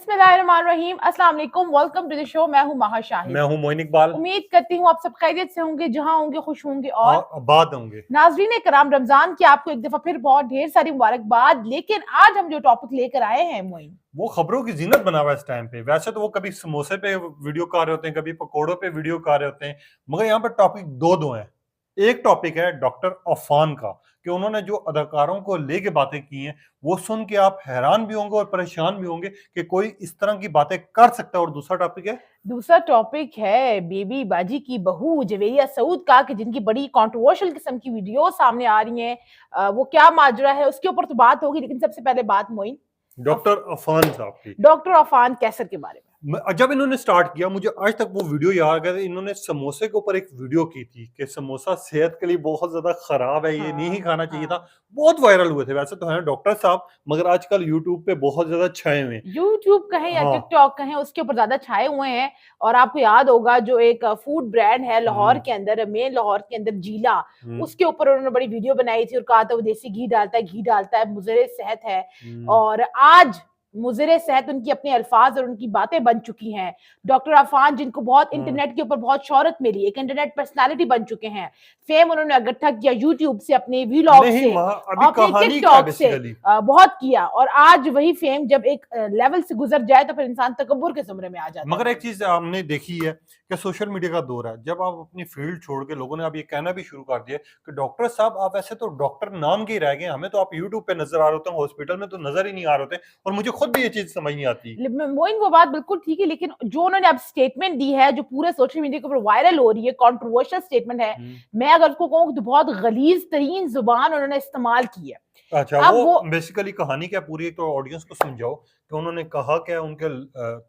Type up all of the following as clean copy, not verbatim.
बिस्मिल्लाहिर्रहमानिर्रहीम, अस्सलाम वालेकुम, वेलकम टू द शो। मैं हूं महा शाहिद। मैं हूं मोइन इकबाल। उम्मीद करती हूं आप सब खैरियत से होंगे, जहां होंगे खुश होंगे और आबाद होंगे। नाजरीन कराम, रमजान की आपको एक दफा फिर बहुत ढेर सारी मुबारकबाद। लेकिन आज हम जो टॉपिक लेकर आए हैं मोइन, वो खबरों की जीनत बना हुआ है इस टाइम पे। वैसे तो वो कभी समोसे पे वीडियो कर रहे होते हैं, कभी पकोड़ों पे वीडियो कर रहे होते हैं, मगर यहाँ पर टॉपिक दो हैं। एक टॉपिक है डॉक्टर अफान का, कि उन्होंने जो अदाकारों को लेके बातें की हैं वो सुन के आप हैरान भी होंगे और परेशान भी होंगे कि कोई इस तरह की बातें कर सकता है। और दूसरा टॉपिक है बेबी बाजी की बहू जवेरिया सऊद का, कि जिनकी बड़ी कंट्रोवर्शियल किस्म की वीडियो सामने आ रही हैं। वो क्या माजरा है उसके ऊपर तो बात होगी, लेकिन सबसे पहले बात मोइन डॉक्टर अफान साहब की, डॉक्टर अफान कैसर के बारे में। जब इन्होंने स्टार्ट किया, मुझे आज तक वो वीडियो याद है। इन्होंने समोसे के ऊपर एक वीडियो की थी कि समोसा सेहत के लिए बहुत ज्यादा खराब है, ये नहीं खाना चाहिए था। बहुत वायरल हुए थे। वैसे तो हैं डॉक्टर साहब, मगर आजकल यूट्यूब पे बहुत ज्यादा छाए हुए हैं। यूट्यूब कहें या टिकटॉक कहें, उसके ऊपर ज्यादा छाए हुए हैं। और आपको याद होगा जो एक फूड ब्रांड है लाहौर के अंदर, मेन लाहौर के अंदर जीला, उसके ऊपर उन्होंने बड़ी वीडियो बनाई थी और कहा था वो देसी घी डालता है, मुज़रे सेहत है। और आज मुज़रे सेहत उनकी अपने अल्फाज और उनकी बातें बन चुकी हैं। डॉक्टर अफान, जिनको बहुत इंटरनेट के ऊपर बहुत शोहरत मिली, एक इंटरनेट पर्सनालिटी बन चुके हैं। फेम उन्होंने इकट्ठा किया यूट्यूब से, अपने व्लॉग से, अपने टिकटॉक से बहुत किया। और आज वही फेम जब एक लेवल से गुजर जाए तो फिर इंसान तकब्बुर के ज़ुमरे में आ जाता है। मगर एक चीज हमने देखी है कि सोशल मीडिया का दौर है। जब आप अपनी फील्ड छोड़ के, लोगों ने अब ये कहना भी शुरू कर दिया कि डॉक्टर साहब आप ऐसे तो डॉक्टर नाम के ही रह गए, हमें तो आप यूट्यूब पे नजर आ रहे होते हैं, हॉस्पिटल में तो नजर ही नहीं आ रहे होते। और मुझे खुद भी ये चीज समझ नहीं आती। मोइन वो बात बिल्कुल ठीक है, लेकिन जो उन्होंने अब स्टेटमेंट दी है जो पूरे सोशल मीडिया के ऊपर वायरल हो रही है, कंट्रोवर्शियल स्टेटमेंट है। मैं अगर उसको कहूँ तो बहुत गलीज तरीन जुबान उन्होंने इस्तेमाल की है। अच्छा, अब वो बेसिकली कहानी क्या पूरी, तो ऑडियंस को समझाओ कि उन्होंने कहा क्या, उनके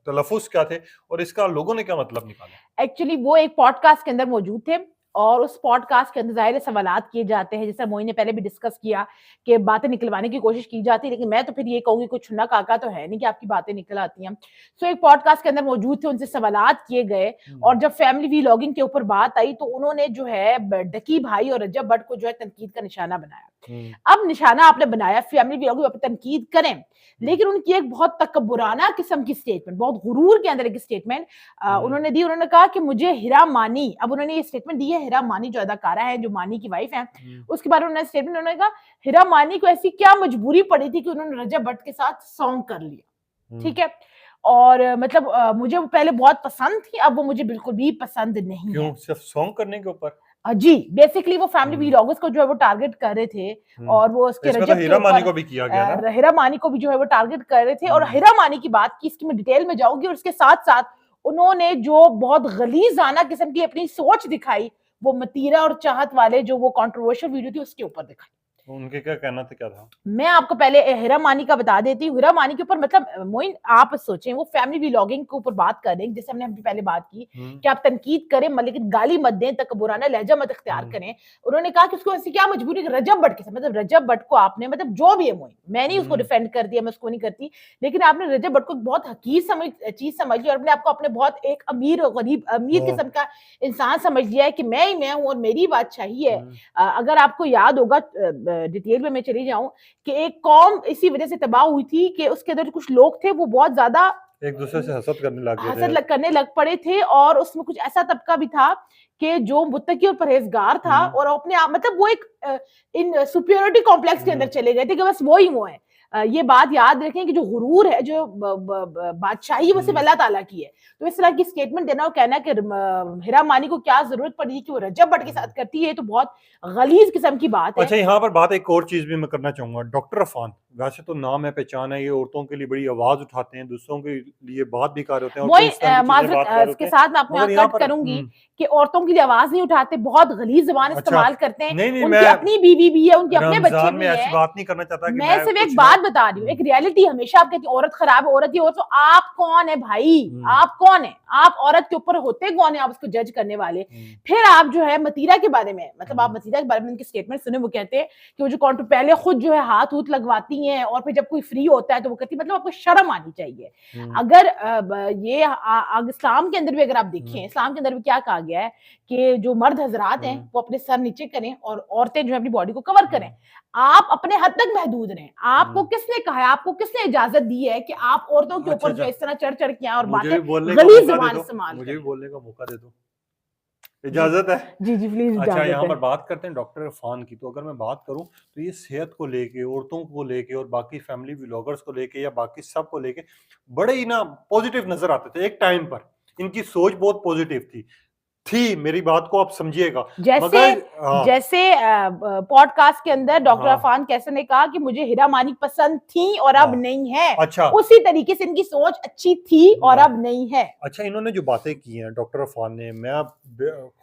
तलफ़ुज़ क्या थे और इसका लोगों ने क्या मतलब निकाला। एक्चुअली वो एक पॉडकास्ट के अंदर मौजूद थे और उस पॉडकास्ट के अंदर ज़ाहिर सवालात किए जाते हैं, जैसा मोइन ने पहले भी डिस्कस किया कि बातें निकलवाने की कोशिश की जाती है। लेकिन मैं तो फिर ये कहूंगी कुछ छुन्ना काका तो है नहीं कि आपकी बातें निकल आती हैं। सो एक पॉडकास्ट के अंदर मौजूद थे, उनसे सवालात किए गए और जब फैमिली व्लॉगिंग के ऊपर बात आई तो उन्होंने जो है डकी भाई और रजब भट्ट को जो है तनकीद का निशाना बनाया। अब निशाना आपने बनाया, फैमिली व्लॉगिंग पर तनकीद करें, लेकिन उनकी एक बहुत तकब्बुराना किस्म की स्टेटमेंट, बहुत गुरूर के अंदर एक स्टेटमेंट उन्होंने दी। उन्होंने कहा कि मुझे हिरा मानी, अब उन्होंने ये स्टेटमेंट दी है, हिरा मानी जो अदाकारा है, जो मानी की वाइफ है, उसके बारे में उन्होंने स्टेटमेंट, उन्होंने कहा हिरा मानी को ऐसी क्या मजबूरी पड़ी थी कि उन्होंने रजब भट्ट के साथ सॉन्ग कर लिया। ठीक है, और मतलब मुझे वो पहले बहुत पसंद थी, अब वो मुझे बिल्कुल भी पसंद नहीं। क्यों, सिर्फ सॉन्ग करने के ऊपर? जी, बेसिकली वो फैमिली व्लॉगर्स को जो है वो टारगेट कर रहे थे और वो उसके रजब हीरा मानी को भी किया गया ना? हीरा मानी को भी जो है वो टारगेट कर रहे थे। और हीरा मानी की बात की, इसकी मैं डिटेल में जाऊंगी। और उसके साथ साथ उन्होंने जो बहुत गलीज़ाना किस्म की अपनी सोच दिखाई, वो मतीरा और चाहत वाले जो वो कंट्रोवर्शियल वीडियो थी उसके ऊपर दिखाई। उनके क्या कहना था, क्या था? मैं आपको पहले हिरा मानी का बता देती हूँ। हिरा मानी के ऊपर मतलब मोइन आप सोचें, वो फैमिली व्लॉगिंग के ऊपर बात कर रहे हैं, जैसे हमने पहले बात की कि आप तनकीद करें लेकिन गाली मत दें, तकब्बुराना लहजा मत इख्तियार करें। उन्होंने कहा कि उसको ऐसी क्या मजबूरी, रजब भट्ट के साथ, मतलब रजब भट्ट को आपने, मतलब जो भी है मोइन, मैं नहीं उसको डिफेंड कर दिया, मैं उसको नहीं करती, लेकिन आपने रजब भट्ट को बहुत हकीर चीज समझ लिया और अपने आपको अपने बहुत एक अमीर और गरीब अमीर किस्म का इंसान समझ लिया है कि मैं ही मैं हूँ और मेरी बात चाहिए। अगर आपको याद होगा, डिटेल में मैं चली जाऊं, कि एक कौम इसी वजह से तबाह हुई थी कि उसके अंदर कुछ लोग थे वो बहुत ज्यादा एक दूसरे से हसद करने लग पड़े थे। और उसमें कुछ ऐसा तबका भी था कि जो मुत्तकी और परहेजगार था और अपने आप, मतलब वो एक इन सुपीरियरिटी कॉम्प्लेक्स के अंदर चले गए थे कि बस वो ही वो है। ये बात याद रखें कि जो गुरूर है, जो बादशाही, वो सिर्फ अल्लाह ताला की है। तो इस तरह की स्टेटमेंट देना और कहना कि हिरा मानी को क्या जरूरत पड़ी कि वो रजब भट्ट के साथ करती है, तो बहुत गलीज किस्म की बात है। अच्छा, यहाँ पर बात एक और चीज भी मैं करना चाहूंगा। डॉक्टर अफान वैसे तो नाम है, पहचान है, ये औरतों के लिए बड़ी आवाज उठाते हैं, दूसरों के लिए बात भी कर रहे होते हैं। इसके साथ मैं आपको कट करूंगी कि औरतों के लिए आवाज नहीं उठाते, बहुत गलीज जुबान इस्तेमाल करते हैं। उनकी अपनी बीवी भी है, उनके अपने बच्चे भी हैं। बात नहीं करना चाहता, मैं सिर्फ एक बात बता रही हूँ, एक रियलिटी। हमेशा आप कहती हैं औरत खराब है, औरत ही औरत, तो आप कौन है भाई? आप कौन है? आप औरत के ऊपर होते कौन है? आप उसको जज करने वाले। फिर आप जो है मतीरा के बारे में, मतलब आप मतीरा के बारे में उनकी स्टेटमेंट सुने, वो कहते हैं कि वो जो पहले खुद जो है हाथ लगवाती नहीं है, और फिर जब कोई फ्री होता है तो वो कहती है, मतलब आपको शर्म आनी चाहिए। हम्म, अगर ये इस्लाम के अंदर भी अगर आप देखें, हम्म, इस्लाम के अंदर भी क्या कहा गया है कि जो मर्द हजरात हैं हम्म, वो अपने सर नीचे करें और औरतें जो है अपनी बॉडी को कवर करें। हम्म, आप अपने हद तक महदूद रहें। आपको हम्म। किसने कहा है, आपको किसने इजाजत दी है कि आप औरतों के अच्छा ऊपर जो अच्छा, है इस तरह चढ़ चढ़ के आएं और मुझे बातें भी बोलने का गलीज मौका दे जुबान दो, इस्तेमाल मुझे भी करें? बोलने का मौका दे दो, जी इजाजत है। जी जी, प्लीज अच्छा, इजाजत यहाँ है। पर बात करते हैं डॉक्टर इरफान की। तो अगर मैं बात करूं तो ये सेहत को लेके, औरतों को लेके और बाकी फैमिली व्लॉगर्स को लेके या बाकी सब को लेके बड़े ही ना पॉजिटिव नजर आते थे एक टाइम पर। इनकी सोच बहुत पॉजिटिव थी, मेरी बात को आप समझिएगा। जैसे मगर हाँ, जैसे पॉडकास्ट के अंदर डॉक्टर हाँ, अफान कैसर ने कहा कि मुझे हीरा मानिक पसंद थी और अब हाँ, नहीं है, अच्छा, उसी तरीके से इनकी सोच अच्छी थी और हाँ। अब नहीं है। अच्छा, इन्होंने जो बातें की हैं डॉक्टर अफान ने, मैं अब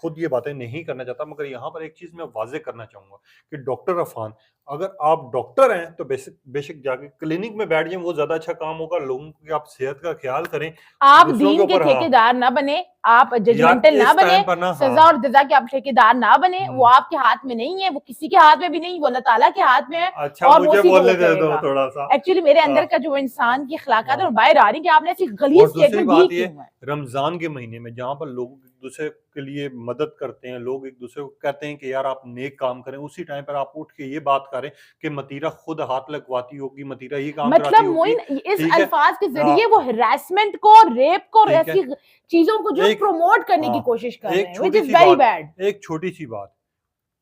खुद ये बातें नहीं करना चाहता, मगर यहाँ पर एक चीज़ मैं वाज़ेह करना चाहूँगा कि डॉक्टर अफान, अगर आप डॉक्टर हैं तो बेशक बेशक जाके क्लिनिक में बैठ जाएँ, वो ज़्यादा अच्छा काम होगा। लोगों की आप सेहत का ख्याल करें, आप दूसरों के दीन के ऊपर। हाँ, ठेकेदार ना बने, आप यार जजमेंटल ना इस बने, टाइम पर ना, हाँ, सजा और जजा के आप ठेकेदार ना बने। वो हुँ। आपके हाथ में नहीं है, वो किसी के हाथ में भी नहीं, वो अल्लाह ताला के हाथ में है अच्छा, और वो मुझे उसी को वो बोलने दे दो करेगा। थोड़ा-सा। एक्चुअली मेरे अ, अंदर का जो इंसान की अखलाकात है हाँ। वो बाहर आ रही है कि आपने ऐसी गलीज और दूसरी स्टेटमेंट दी बात ये, क्यों है? रमज़ान के महीने में जहाँ पर लोग एक-दूसरे के लिए मदद करते हैं, लोग एक-दूसरे को कहते हैं कि यार आप नेक काम करें, उसी टाइम पर आप उठ के ये बात करें कि मतीरा खुद हाथ लगवाती होगी, मतीरा ये काम कराती मतलब होगी, मोइन इस ठीक है? अल्फाज के ज़रिए वो हाँ, हैरेसमेंट को, रेप को और ठीक है। ऐसी चीज़ों को जो एक प्रमोट करने की हाँ, कोशिश कर रहे एक हैं, व्हिच इज़ छोटी-सी वेरी बात, बैड। एक छोटी-सी बात,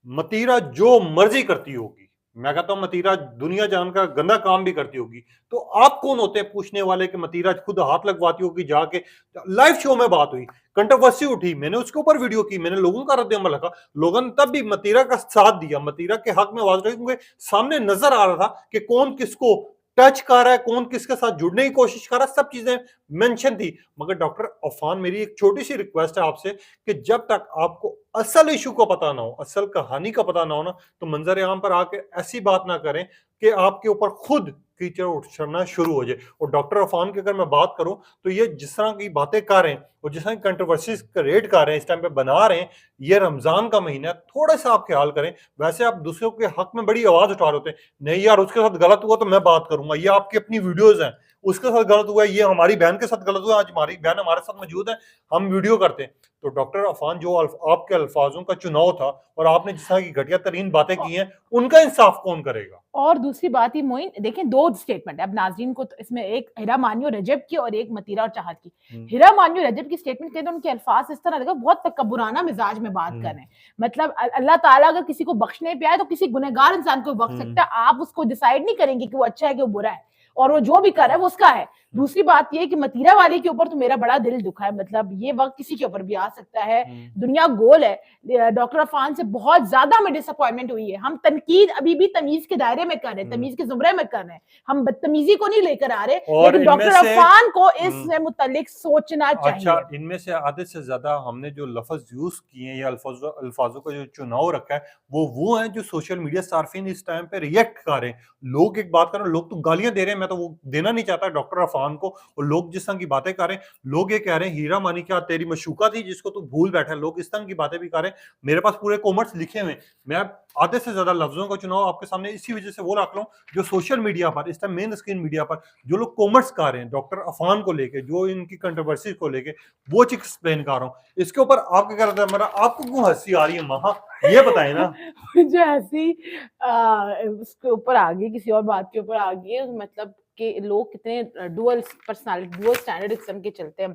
मतीरा जो मर्ज़ी करती होगी, मैं कहता हूँ मतीरा दुनिया जान का गंदा काम भी करती होगी, तो आप कौन होते हैं पूछने वाले कि मतीरा खुद हाथ लगवाती होगी जाके? लाइव शो में बात हुई, कंट्रोवर्सी उठी, मैंने उसके ऊपर वीडियो की, मैंने लोगों का रद्द-ए-अमल रखा, लोगों ने तब भी मतीरा का साथ दिया, मतीरा के हक में आवाज़ उठाई, क्योंकि सामने नज़र आ रहा था कि कौन किसको टच कर रहा है, कौन किसके साथ जुड़ने की कोशिश कर रहा है, सब चीज़ें मेंशन थी। मगर डॉक्टर अफ़ान, मेरी एक छोटी-सी रिक्वेस्ट है आपसे कि जब तक आपको असल इश्यू का पता ना हो, असल कहानी का पता ना हो ना, तो मंज़र-ए-आम पर आके ऐसी बात ना करें कि आपके ऊपर खुद कीचड़ उछलना शुरू हो जाए। और डॉक्टर अफ़ान की अगर मैं बात करूँ, तो ये जिस तरह की बातें कर रहे हैं और जिस तरह की कंट्रोवर्सीज़ क्रिएट कर रहे हैं, इस टाइम पे बना रहे हैं, ये रमज़ान का महीना है, थोड़ा-सा आप ख़्याल करें। वैसे आप दूसरों के हक में बड़ी आवाज़ उठा रहे होते हैं, नहीं यार उसके साथ गलत हुआ तो मैं बात करूँगा, ये आपकी अपनी वीडियोज़ हैं, उसके साथ गलत हुआ है, ये हमारी बहन के साथ गलत हुआ है, आज हमारी बहन हमारे साथ मौजूद है, हम वीडियो करते हैं। तो डॉक्टर अफ़ान, जो आपके अल्फाजों का चुनाव था और आपने जिस तरह की घटिया तरीन बातें औ की हैं, उनका इंसाफ कौन करेगा? और दूसरी बात ये मोइन, देखें 2 स्टेटमेंट है, अब नाज़रीन को तो इसमें एक हिरा मानी और रजब की और एक मतीरा और चाहत की। हुँ, हिरा मानी और रजब की स्टेटमेंट के अंदर उनके अल्फाज़ इस तरह लगा बहुत तकब्बुराना मिज़ाज में बात कर हुँ, रहे हैं। मतलब अल्लाह ताला अगर किसी को बख्शने पे आए तो किसी गुनहगार इंसान को बख्श हुँ, सकता है। आप उसको डिसाइड नहीं करेंगे कि वो अच्छा है कि वो बुरा है, और वो जो भी कर रहा है वो उसका है। हुँ, दूसरी बात ये है कि मतीरा वाले के ऊपर तो मेरा बड़ा दिल दुखा है, मतलब ये वक़्त किसी के ऊपर भी आ सकता है। हुँ, दुनिया गोल है। डॉक्टर अफ़ान से बहुत ज़्यादा हमें डिसअपॉइंटमेंट हुई है। हम तनकीद अभी भी तमीज़ के दायरे में कर रहे हैं, हुँ। तमीज़ के ज़ुमरे में कर रहे हैं। हम बदतमीज़ी को नहीं लेकर आ रहे, और लेकिन इनमें डॉक्टर से अफ़ान को हुँ। इससे मुतल्लिक सोचना अच्छा, चाहिए। इनमें से आधे से ज़्यादा हमने जो लफ़्ज़ यूज़ किए हैं या अल्फ़ाज़ों का जो चुनाव रखा है, वो हैं जो सोशल मीडिया सार्फ़िन इस टाइम पे रिएक्ट कर रहे हैं। लोग एक बात कर रहे हैं, लोग तो गालियाँ दे रहे हैं, मैं तो वो देना नहीं चाहता डॉक्टर अफ़ान को, और लोग जिस तरह की बातें कर रहे हैं, लोग ये कह रहे हैं हीरा मानी क्या तेरी मशूका थी जिसको तू भूल बैठा है, लोग इस तरह की बातें भी कर रहे हैं। मेरे पास पूरे कॉमेंट्स लिखे हुए हैं। मैं आधे से ज़्यादा लफ्ज़ों का चुनाव आपके सामने इसी वज़ह से वो रख रहा हूँ, जो सोशल मीडिया पर इस टाइम मेन स्ट्रीम मीडिया पर जो लोग कॉमेंट्स कर रहे हैं डॉक्टर अफ़ान को लेके, जो इनकी कंट्रोवर्सी को लेके, वो चीज़ एक्सप्लेन कर रहा हूँ। इसके ऊपर आपका क्या लगता है, मेरा आपको क्यों हँसी आ रही है महा? ये बताएँ ना? मुझे हँसी उसके ऊपर आ गई, किसी और बात के ऊपर आ गई है, मतलब कि लोग कितने डुअल पर्सनैलिटी, डुअल स्टैंडर्ड किस्म के चलते हैं।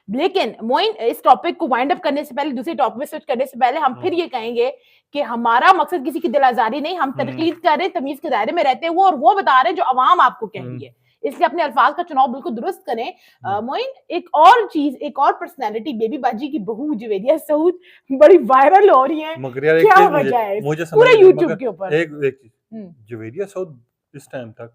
लेकिन मोइन, इस टॉपिक को वाइंड अप करने से पहले, दूसरे टॉपिक में स्विच करने से पहले हम हुँ, फिर ये कहेंगे कि हमारा मकसद किसी की दिल आज़ारी नहीं, हम हुँ, तनकीद कर रहे हैं तमीज़ के दायरे में रहते हुए, और वो बता रहे हैं जो अवाम आपको कह हुँ, रही है। इसलिए अपने अल्फाज का चुनाव बिल्कुल दुरुस्त करें। हुँ। मोइन, एक और चीज़, एक और पर्सनैलिटी, बेबी बाजी की बहू जुवेरिया सऊद बड़ी वायरल हो रही हैं। मगर यार एक क्या चीज़ वजह है मुझे समझ पूरे नहीं, यूट्यूब मगर के ऊपर? एक चीज़, हुँ। जवेरिया सऊद इस टाइम तक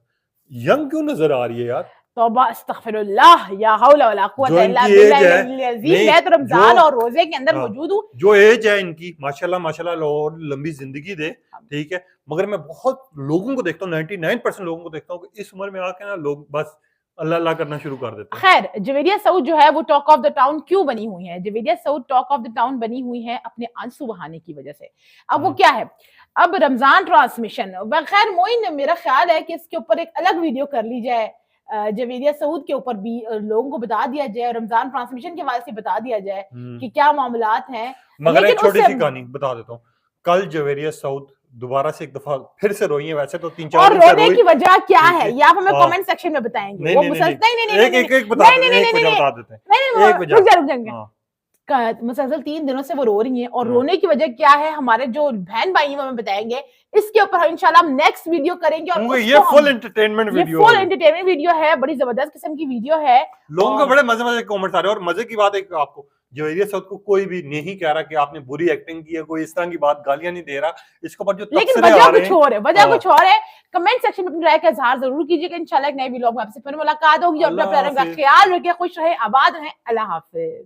यंग क्यों नज़र आ रही है यार? तौबा अस्तगफिरुल्लाह, या हौला वला जो कुव्वता इल्ला इनकी एज बिल्लाहिल है, अलील अज़ीम। नहीं, मैं तो जो रमज़ान और रोज़े के अंदर हाँ, मौजूद हूँ। जो एज है इनकी, माशाल्लाह माशाल्लाह और लंबी ज़िंदगी दे, ठीक है? मगर मैं बहुत लोगों को देखता हूँ, 99% लोगों को देखता हूँ कि इस उम्र में आके ना लोग बस अल्लाह अल्लाह करना शुरू कर देते हैं। खैर, जवेरिया सऊद जो है वो टॉक ऑफ द टाउन क्यों बनी हुई हैं? Javeria Saud talk of the town बनी हुई हैं अपने आंसू बहाने की वजह से। अब वो हुँ, क्या है? अब रमजान ट्रांसमिशन, खैर मोइन मेरा ख्याल है कि इसके ऊपर एक अलग वीडियो कर ली जाए, जवेरिया सऊद के ऊपर भी लोगों को बता दिया जाए, रमजान ट्रांसमिशन के हवाले से बता दिया जाए कि क्या मामलात हैं। मगर एक लेकिन छोटी उससे सी कहानी बता देता हूँ, कल जवेरिया सऊद दोबारा से एक दफा फिर से रोई है, वैसे तो 3-4 और दिन से रोने रोई। की वजह क्या ठीक है है, ये आप हमें हाँ। कमेंट सेक्शन में बताएंगे। नहीं वो नहीं मुसलसल नहीं नहीं नहीं एक नहीं एक एक बता देते हैं, एक वजह बता देते हैं, नहीं एक नहीं, वजह। रुक जा। मुसलसल 3 दिनों से वो रो रही हैं और हाँ। रोने की वजह क्या है, हमारे जो बहन भाई हैं वो हमें बताएंगे। इसके ऊपर हम इंशाल्लाह हम नेक्स्ट वीडियो करेंगे और क्योंकि उसको ये फुल हम एंटरटेनमेंट ये वीडियो फुल है, एंटरटेनमेंट वीडियो है, बड़ी जबरदस्त किस्म की वीडियो है। लोगों को और बड़े मजे मजे के कमेंट्स आ रहे हैं। और मजे की बात है आपको, जवेरिया सऊद को कोई भी नहीं कह रहा कि आपने बुरी एक्टिंग की है, कोई इस तरह की बात गालियां नहीं दे रहा। इसके ऊपर जो लेकिन तबसरे वजह आ रहे कुछ हैं, और है, वजह हाँ। कुछ और है। कमेंट सेक्शन में अपनी राय का इजहार जरूर कीजिएगा। इंशाल्लाह एक नए व्लॉग में आपसे फिर मुलाकात होगी। और अपना अल्लाह ख्याल रखिए, खुश रहे, आबाद रहे। अल्लाह हाफिज।